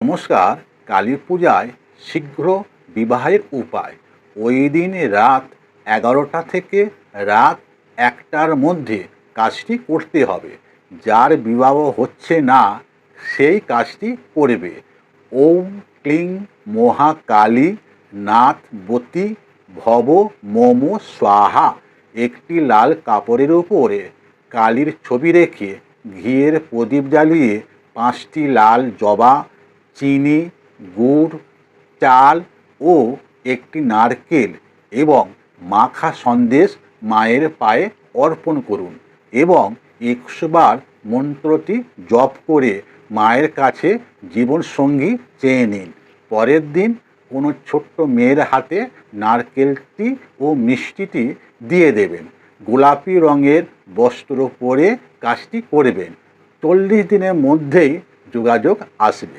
নমস্কার। কালী পূজায় শীঘ্র বিবাহের উপায়। ওই দিন রাত 11টা থেকে রাত 1টার মধ্যে কাজটি করতে হবে। যার বিবাহ হচ্ছে না সেই কাজটি করবে। ওম ক্লিং মহাকালী নাথবতী ভব মম স্বাহা। একটি লাল কাপড়ের উপরে কালীর ছবি রেখে ঘিয়ের প্রদীপ জ্বালিয়ে 5টি লাল জবা, চিনি, গুড়, চাল ও একটি নারকেল এবং মাখা সন্দেশ মায়ের পায়ে অর্পণ করুন এবং 100 বার মন্ত্রটি জপ করে মায়ের কাছে জীবনসঙ্গী চেয়ে নিন। পরের দিন কোনো ছোট্ট মেয়ের হাতে নারকেলটি ও মিষ্টিটি দিয়ে দেবেন। গোলাপি রঙের বস্ত্র পরে কাজটি করবেন। 40 দিনের মধ্যেই যোগাযোগ আসবে।